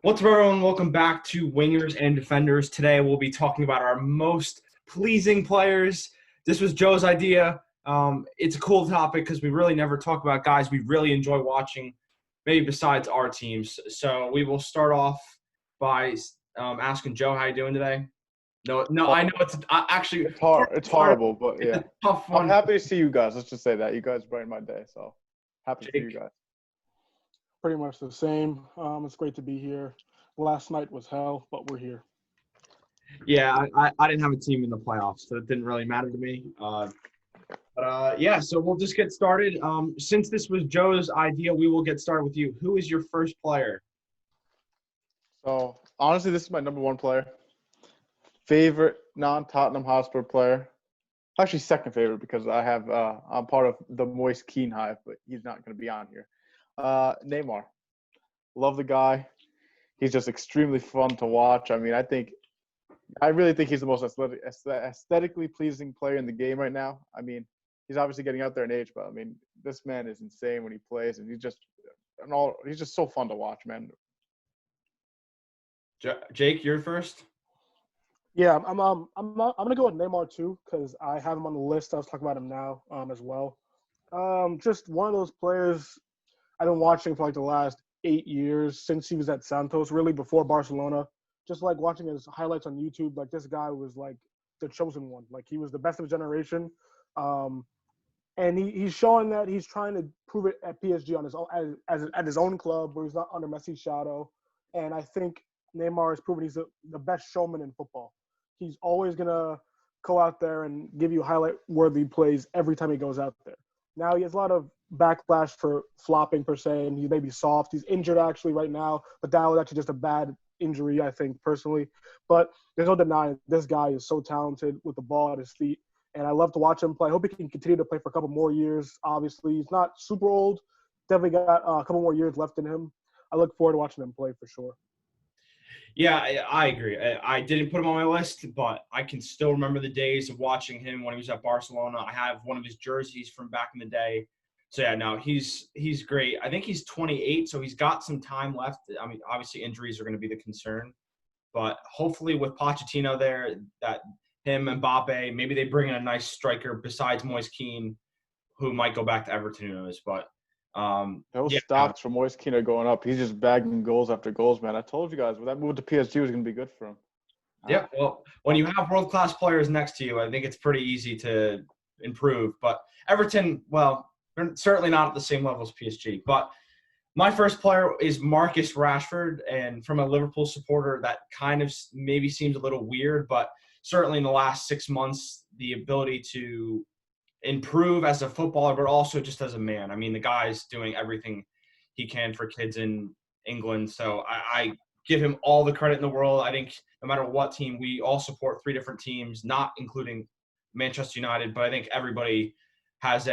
What's up, everyone? Welcome back to Wingers and Defenders. Today, we'll be talking about our most pleasing players. This was Joe's idea. It's a cool topic because we really never talk about guys we really enjoy watching, maybe besides our teams. So we will start off by asking Joe, how you doing today? No, I know it's actually It's hard. It's horrible, but it's yeah. a tough I'm one. happy to see you guys. Let's just say that. You guys brighten my day, so happy to see you Jake. guys. Pretty much the same. It's great to be here. Last night was hell, but we're here. Yeah, I didn't have a team in the playoffs, so it didn't really matter to me. Yeah, so we'll just get started. Since this was Joe's idea, we will get started with you. Who is your first player? So honestly, this is my number one player. Favorite non-Tottenham Hotspur player. Actually, second favorite because I'm part of the Moist Keen Hive, but he's not going to be on here. Neymar. Love the guy. He's just extremely fun to watch. I mean, I really think he's the most aesthetically pleasing player in the game right now. I mean, he's obviously getting out there in age, but I mean, this man is insane when he plays, and he's just so fun to watch, man. Jake, you're first. Yeah, I'm gonna go with Neymar too because I have him on the list. I was talking about him now as well. Just one of those players I've been watching for like the last 8 years since he was at Santos, really before Barcelona. Just like watching his highlights on YouTube, like this guy was like the chosen one. Like he was the best of his generation. Um, and he's showing that he's trying to prove it at PSG on his own as at his own club where he's not under Messi's shadow. And I think Neymar has proven he's the best showman in football. He's always gonna go out there and give you highlight-worthy plays every time he goes out there. Now he has a lot of backlash for flopping per se, and he may be soft. He's injured actually right now, but that was actually just a bad injury, I think personally. But there's no denying this guy is so talented with the ball at his feet and I love to watch him play. I hope he can continue to play for a couple more years. Obviously, he's not super old. Definitely got a couple more years left in him. I look forward to watching him play for sure. Yeah, I agree. I didn't put him on my list, but I can still remember the days of watching him when he was at Barcelona. I have one of his jerseys from back in the day. So yeah, no, he's great. I think he's 28, so he's got some time left. I mean, obviously injuries are going to be the concern, but hopefully with Pochettino there, that him and Mbappe, maybe they bring in a nice striker besides Moise Kean, who might go back to Everton, who knows. But Those yeah, stats from Moist Keen are going up. He's just bagging goals after goals, man. I told you guys, when that move to PSG was going to be good for him. yeah. Well, when you have world-class players next to you, I think it's pretty easy to improve. But Everton, well, they're certainly not at the same level as PSG. But my first player is Marcus Rashford, and from a Liverpool supporter, that kind of maybe seems a little weird, but certainly in the last 6 months, the ability to improve as a footballer, but also just as a man. I mean, the guy's doing everything he can for kids in England. So I give him all the credit in the world. I think no matter what team, we all support three different teams, not including Manchester United, but I think everybody has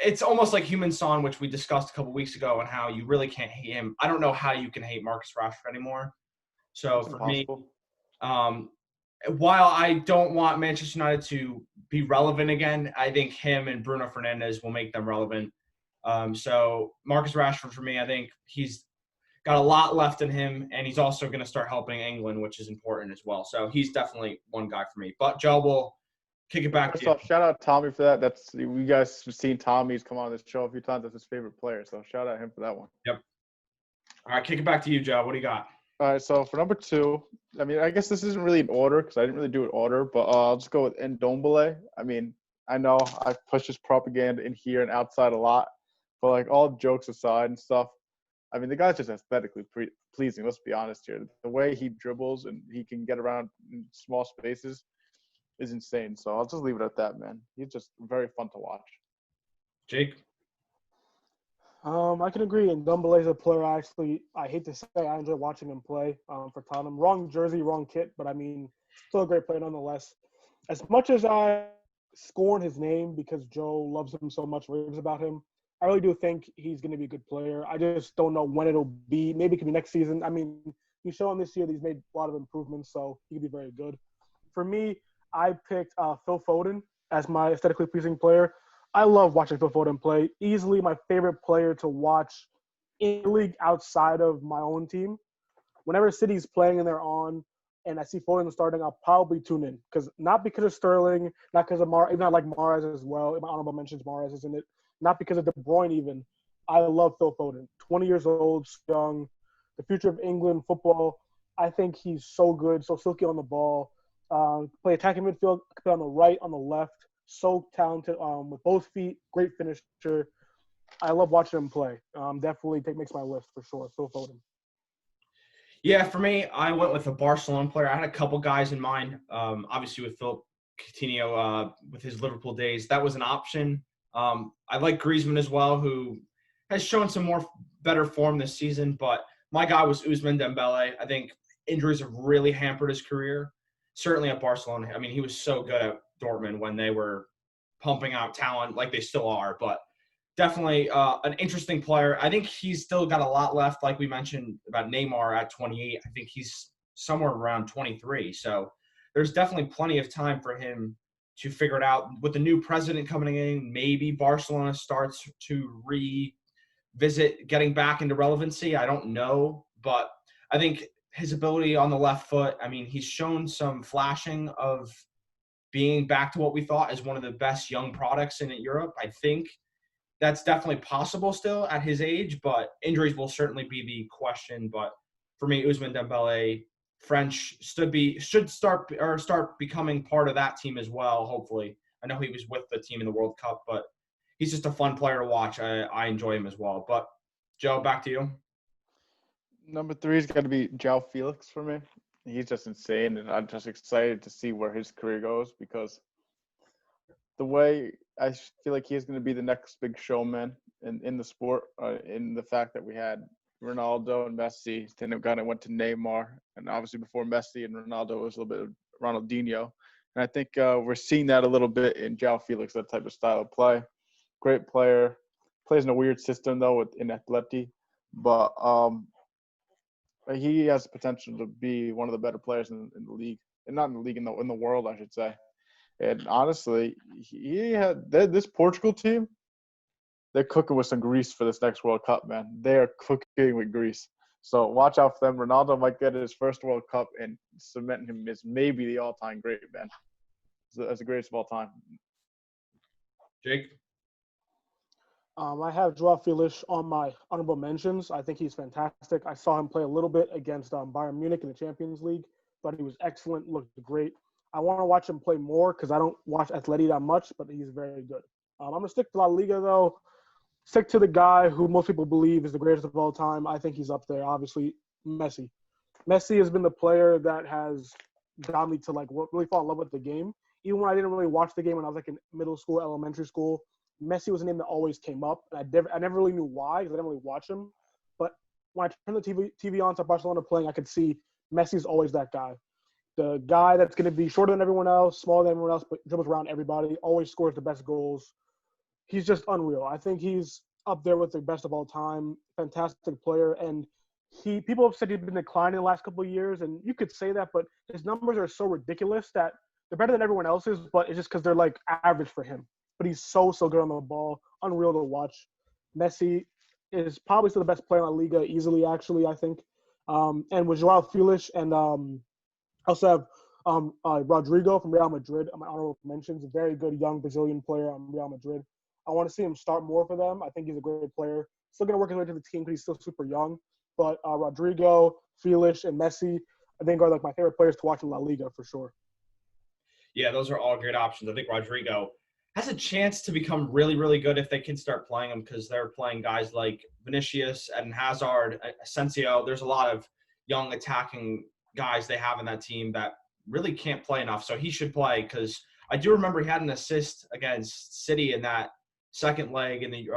it's almost like Human Son, which we discussed a couple weeks ago, and how you really can't hate him. I don't know how you can hate Marcus Rashford anymore. So It's for me, impossible. um, while I don't want Manchester United to be relevant again, I think him and Bruno Fernandes will make them relevant. So Marcus Rashford, for me, I think he's got a lot left in him, and he's also going to start helping England, which is important as well. So he's definitely one guy for me. But Joe will kick it back to First you. off, shout out Tommy for that. That's you guys have seen Tommy's come on this show a few times. That's his favorite player. So shout out him for that one. Yep. All right, kick it back to you, Joe. What do you got? All right, so for number two, I mean, I guess this isn't really in order because I didn't really do it in order, but I'll just go with Ndombele. I mean, I know I've pushed his propaganda in here and outside a lot, but like all jokes aside and stuff, I mean, the guy's just aesthetically pleasing. Let's be honest here. The way he dribbles and he can get around in small spaces is insane. So I'll just leave it at that, man. He's just very fun to watch. Jake? I can agree. And Ndombele is a player I hate to say, I enjoy watching him play for Tottenham. Wrong jersey, wrong kit, but I mean, still a great player nonetheless. As much as I scorn his name because Joe loves him so much, raves about him, I really do think he's going to be a good player. I just don't know when it'll be. Maybe it could be next season. I mean, he's shown this year that he's made a lot of improvements, so he could be very good. For me, I picked Phil Foden as my aesthetically pleasing player. I love watching Phil Foden play. Easily my favorite player to watch in the league outside of my own team, whenever City's playing and they're on, and I see Foden starting, I'll probably tune in not because of Sterling, not because of even I like Mahrez as well. In my honorable mentions, Mahrez is in it. Not because of De Bruyne even. I love Phil Foden. 20 years old, young, the future of England football. I think he's so good, so silky on the ball. Play attacking midfield, play on the right, on the left. So talented with both feet, great finisher. I love watching him play. Definitely makes my list for sure. Phil Foden. Yeah, for me, I went with a Barcelona player. I had a couple guys in mind. Obviously, with Phil Coutinho, with his Liverpool days, that was an option. I like Griezmann as well, who has shown some better form this season. But my guy was Ousmane Dembele. I think injuries have really hampered his career. Certainly at Barcelona. I mean, he was so good at Dortmund when they were pumping out talent like they still are. But definitely an interesting player. I think he's still got a lot left, like we mentioned about Neymar at 28. I think he's somewhere around 23. So there's definitely plenty of time for him to figure it out. With the new president coming in, maybe Barcelona starts to revisit getting back into relevancy. I don't know. But I think his ability on the left foot, I mean, he's shown some flashing of being back to what we thought is one of the best young products in Europe. I think that's definitely possible still at his age, but injuries will certainly be the question. But for me, Ousmane Dembele, French should start becoming part of that team as well. Hopefully, I know he was with the team in the World Cup, but he's just a fun player to watch. I enjoy him as well. But Joe, back to you. Number 3's got to be João Felix for me. He's just insane, and I'm just excited to see where his career goes because the way I feel like he's going to be the next big showman in the sport, in the fact that we had Ronaldo and Messi, then it kind of went to Neymar, and obviously before Messi and Ronaldo it was a little bit of Ronaldinho. And I think we're seeing that a little bit in João Felix, that type of style of play. Great player. Plays in a weird system, though, in Atleti. But he has the potential to be one of the better players in the league. And not in the league, in the world, I should say. And honestly, this Portugal team, they're cooking with some grease for this next World Cup, man. They are cooking with grease. So watch out for them. Ronaldo might get his first World Cup and cement him as maybe the all-time great, man. As the greatest of all time. Jake? I have Joao Felix on my honorable mentions. I think he's fantastic. I saw him play a little bit against Bayern Munich in the Champions League. Thought he was excellent, looked great. I want to watch him play more because I don't watch Atleti that much, but he's very good. I'm going to stick to La Liga, though. Stick to the guy who most people believe is the greatest of all time. I think he's up there, obviously, Messi. Messi has been the player that has got me to, like, really fall in love with the game. Even when I didn't really watch the game when I was, like, in middle school, elementary school, Messi was a name that always came up. And I never really knew why because I didn't really watch him. But when I turned the TV on to Barcelona playing, I could see Messi's always that guy. The guy that's going to be shorter than everyone else, smaller than everyone else, but dribbles around everybody, always scores the best goals. He's just unreal. I think he's up there with the best of all time. Fantastic player. And people have said he's been declining the last couple of years, and you could say that, but his numbers are so ridiculous that they're better than everyone else's, but it's just because they're, like, average for him. But he's so good on the ball. Unreal to watch. Messi is probably still the best player in La Liga easily, actually, I think. And with Joao Felix and I also have Rodrigo from Real Madrid on my honorable mentions. A very good young Brazilian player on Real Madrid. I want to see him start more for them. I think he's a great player. Still going to work his way to the team because he's still super young. But Rodrigo, Felix, and Messi, I think are, like, my favorite players to watch in La Liga for sure. Yeah, those are all great options. I think Rodrigo has a chance to become really, really good if they can start playing him because they're playing guys like Vinicius and Hazard, Asensio. There's a lot of young attacking guys they have in that team that really can't play enough. So he should play because I do remember he had an assist against City in that second leg in the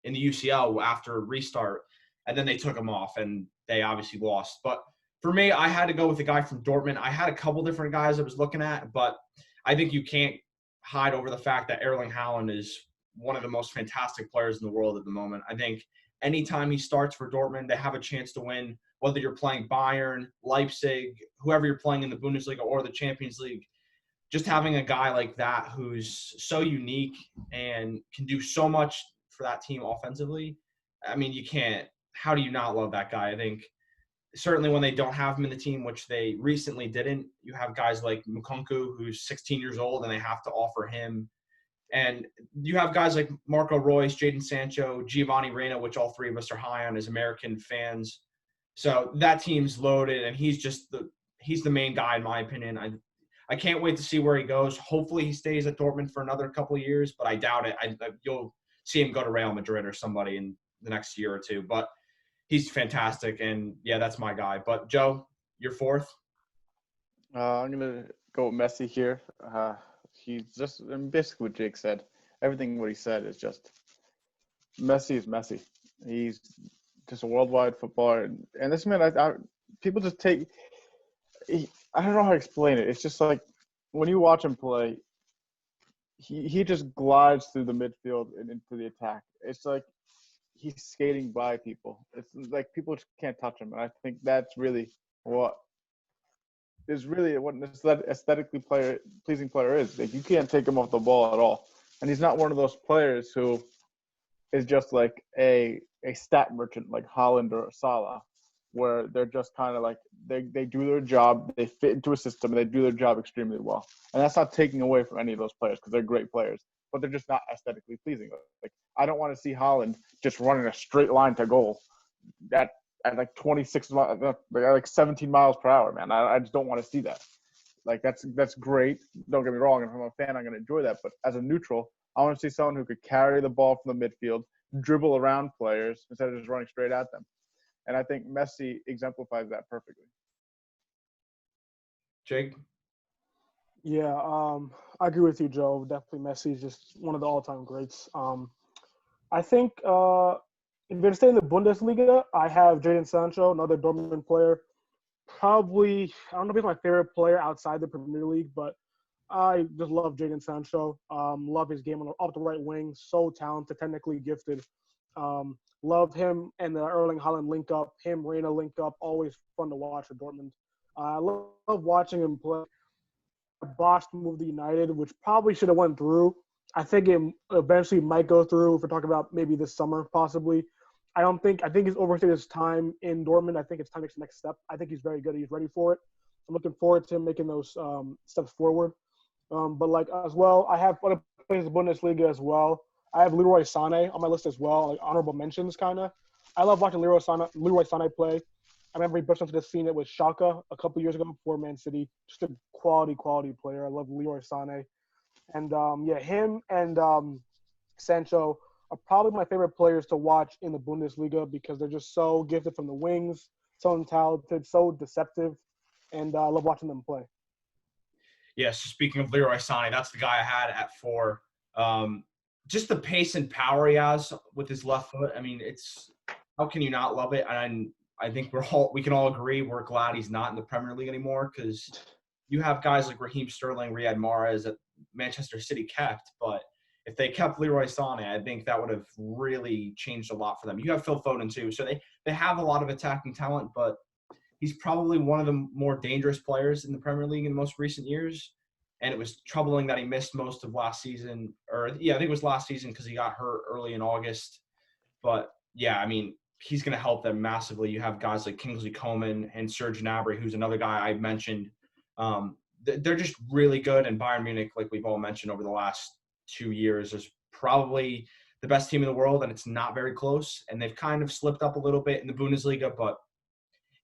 UCL after restart, and then they took him off and they obviously lost. But for me, I had to go with the guy from Dortmund. I had a couple different guys I was looking at, but I think you can't hide over the fact that Erling Haaland is one of the most fantastic players in the world at the moment. I think anytime he starts for Dortmund, they have a chance to win, whether you're playing Bayern, Leipzig, whoever you're playing in the Bundesliga or the Champions League. Just having a guy like that who's so unique and can do so much for that team offensively I mean, you can't. How do you not love that guy? I think certainly when they don't have him in the team, which they recently didn't, you have guys like Mukunku, who's 16 years old, and they have to offer him. And you have guys like Marco Royce, Jadon Sancho, Giovanni Reyna, which all three of us are high on as American fans. So that team's loaded, and he's the main guy in my opinion. I can't wait to see where he goes. Hopefully he stays at Dortmund for another couple of years, but I doubt it. You'll see him go to Real Madrid or somebody in the next year or two. But he's fantastic, and yeah, that's my guy. But Joe, you're fourth. I'm gonna go with Messi here. He's just basically what Jake said. Everything what he said is just Messi is Messi. He's just a worldwide footballer, and this man, people just take. I don't know how to explain it. It's just like when you watch him play, he just glides through the midfield and into the attack. It's like he's skating by people. It's like people just can't touch him, and I think that's really what an aesthetically pleasing player is. Like you can't take him off the ball at all, and he's not one of those players who is just like a stat merchant like Holland or Salah, where they're just kind of like they do their job, they fit into a system, and they do their job extremely well. And that's not taking away from any of those players because they're great players, but they're just not aesthetically pleasing. Like I don't want to see Holland just running a straight line to goal at like 26 like 17 miles per hour, man. I just don't want to see that. Like that's great. Don't get me wrong. If I'm a fan, I'm going to enjoy that. But as a neutral, I want to see someone who could carry the ball from the midfield, dribble around players instead of just running straight at them. And I think Messi exemplifies that perfectly. Jake? Yeah, I agree with you, Joe. Definitely Messi is just one of the all-time greats. I think if you're going to stay in the Bundesliga, I have Jadon Sancho, another Dortmund player. Probably, I don't know if he's my favorite player outside the Premier League, but I just love Jadon Sancho. Love his game off the right wing. So talented, technically gifted. Love him and the Erling Haaland link up. Him, Reina link up. Always fun to watch for Dortmund. I love watching him play. Botched move to United, which probably should have went through. I think it eventually might go through if we're talking about maybe this summer, possibly. I think he's overstayed his time in Dortmund. I think it's time to take the next step. I think he's very good. He's ready for it. I'm looking forward to him making those steps forward. But like as well, I have other players in the Bundesliga as well. I have Leroy Sané on my list as well, like honorable mentions kind of. I love watching Leroy Sané play. I remember he burst onto the scene with Schalke a couple years ago before Man City. Just a quality player. I love Leroy Sané. And, him and Sancho are probably my favorite players to watch in the Bundesliga because they're just so gifted from the wings, so talented, so deceptive, and I love watching them play. Yes, speaking of Leroy Sané, that's the guy I had at 4. Just the pace and power he has with his left foot. I mean, how can you not love it? And I think we can all agree we're glad he's not in the Premier League anymore because you have guys like Raheem Sterling, Riyad Mahrez that Manchester City kept, but if they kept Leroy Sané, I think that would have really changed a lot for them. You have Phil Foden too, so they have a lot of attacking talent, but he's probably one of the more dangerous players in the Premier League in the most recent years. And it was troubling that he missed most of last season, I think it was last season because he got hurt early in August. But yeah, I mean, he's going to help them massively. You have guys like Kingsley Coman and Serge Gnabry, who's another guy I mentioned. They're just really good. And Bayern Munich, like we've all mentioned over the last 2 years, is probably the best team in the world, and it's not very close. And they've kind of slipped up a little bit in the Bundesliga, but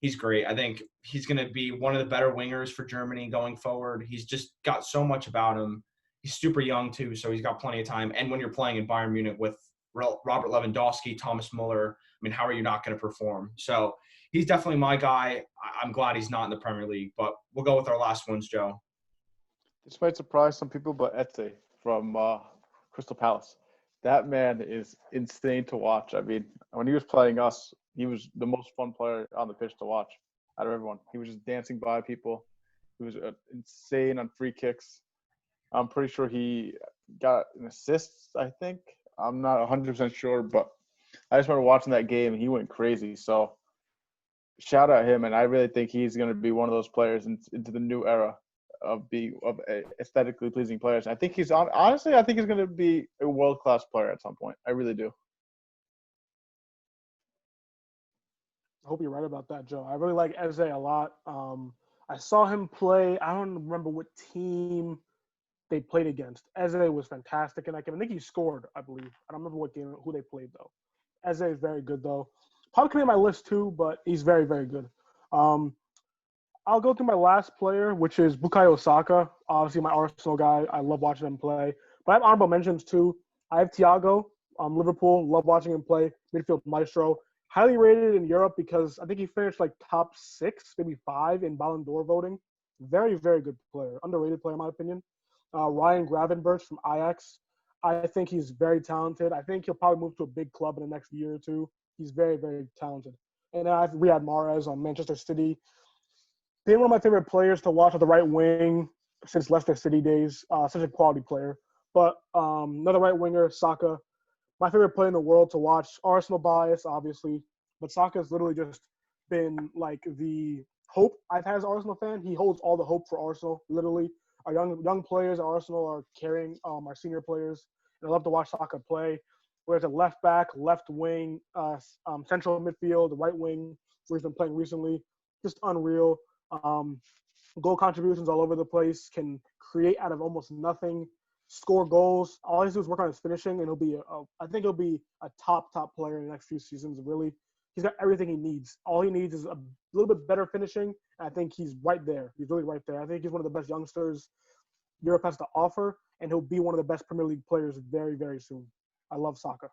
he's great. I think he's going to be one of the better wingers for Germany going forward. He's just got so much about him. He's super young too, so he's got plenty of time. And when you're playing in Bayern Munich with Robert Lewandowski, Thomas Muller, I mean, how are you not going to perform? So he's definitely my guy. I'm glad he's not in the Premier League, but we'll go with our last ones, Joe. This might surprise some people, but Eze from Crystal Palace. That man is insane to watch. I mean, when he was playing us, he was the most fun player on the pitch to watch out of everyone. He was just dancing by people. He was insane on free kicks. I'm pretty sure he got an assist, I think. I'm not 100% sure, but I just remember watching that game, and he went crazy. So shout out him, and I really think he's going to be one of those players into the new era of aesthetically pleasing players. I think honestly, I think he's going to be a world-class player at some point. I really do. I hope you're right about that, Joe. I really like Eze a lot. I saw him play. I don't remember what team they played against. Eze was fantastic in that game. I think he scored, I believe. I don't remember what game, who they played, though. Eze is very good, though. Probably could be on my list, too, but he's very, very good. Um, I'll go through my last player, which is Bukayo Osaka. Obviously, my Arsenal guy. I love watching him play. But I have honorable mentions, too. I have Thiago, Liverpool. Love watching him play. Midfield maestro. Highly rated in Europe because I think he finished like top 6, maybe 5 in Ballon d'Or voting. Very, very good player. Underrated player, in my opinion. Ryan Gravenberch from Ajax. I think he's very talented. I think he'll probably move to a big club in the next year or two. He's very, very talented. And I have Riyad Mahrez on Manchester City. Been one of my favorite players to watch at the right wing since Leicester City days. Such a quality player. But another right winger, Saka. My favorite player in the world to watch. Arsenal bias, obviously. But Saka's literally just been like the hope I've had as an Arsenal fan. He holds all the hope for Arsenal, literally. Our young players at Arsenal are carrying our senior players. And I love to watch Saka play. Whereas at left back, left wing, central midfield, the right wing, where he's been playing recently, just unreal. Goal contributions all over the place, can create out of almost nothing, score goals. All he has to do is work on his finishing, and I think he'll be a top player in the next few seasons, really. He's got everything he needs. All he needs is a little bit better finishing. And I think he's right there. He's really right there. I think he's one of the best youngsters Europe has to offer, and he'll be one of the best Premier League players very, very soon. I love Saka.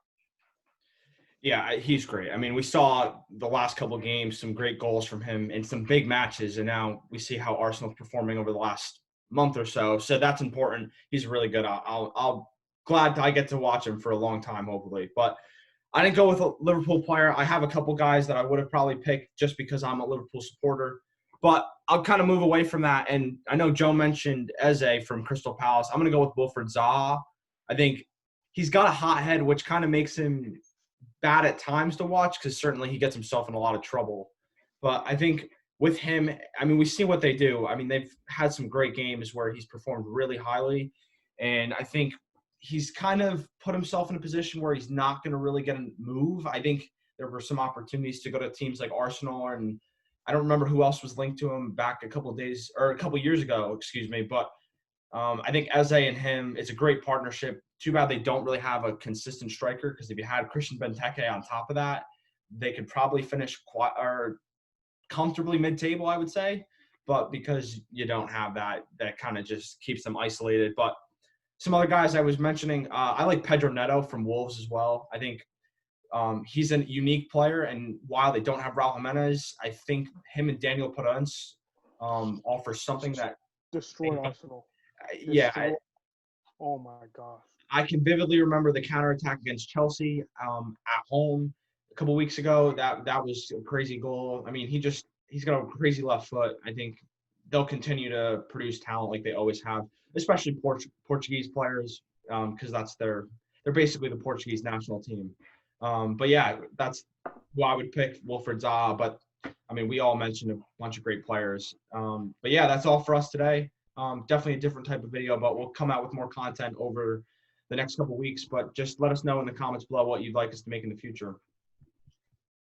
Yeah, he's great. I mean, we saw the last couple of games, some great goals from him in some big matches, and now we see how Arsenal's performing over the last month or so. So that's important. He's really good. I'll glad I get to watch him for a long time, hopefully. But I didn't go with a Liverpool player. I have a couple guys that I would have probably picked just because I'm a Liverpool supporter. But I'll kind of move away from that. And I know Joe mentioned Eze from Crystal Palace. I'm going to go with Wilfried Zaha. I think he's got a hot head, which kind of makes him bad at times to watch because certainly he gets himself in a lot of trouble. But I think with him, I mean, we see what they do. I mean, they've had some great games where he's performed really highly. And I think he's kind of put himself in a position where he's not going to really get a move. I think there were some opportunities to go to teams like Arsenal, and I don't remember who else was linked to him back a couple years ago, but I think Eze and him, it's a great partnership. Too bad they don't really have a consistent striker, because if you had Christian Benteke on top of that, they could probably finish comfortably mid-table, I would say. But because you don't have that, that kind of just keeps them isolated. But some other guys I was mentioning, I like Pedro Neto from Wolves as well. I think he's a unique player, and while they don't have Raul Jimenez, I think him and Daniel Perez offer something that Destroy Arsenal. Oh my gosh. I can vividly remember the counterattack against Chelsea at home a couple weeks ago. That was a crazy goal. I mean, he's got a crazy left foot. I think they'll continue to produce talent like they always have, especially Portuguese players, because they're basically the Portuguese national team. But yeah, that's who I would pick, Wilfried Zaha. But I mean, we all mentioned a bunch of great players. But yeah, that's all for us today. Definitely a different type of video, but we'll come out with more content over the next couple of weeks. But just let us know in the comments below what you'd like us to make in the future.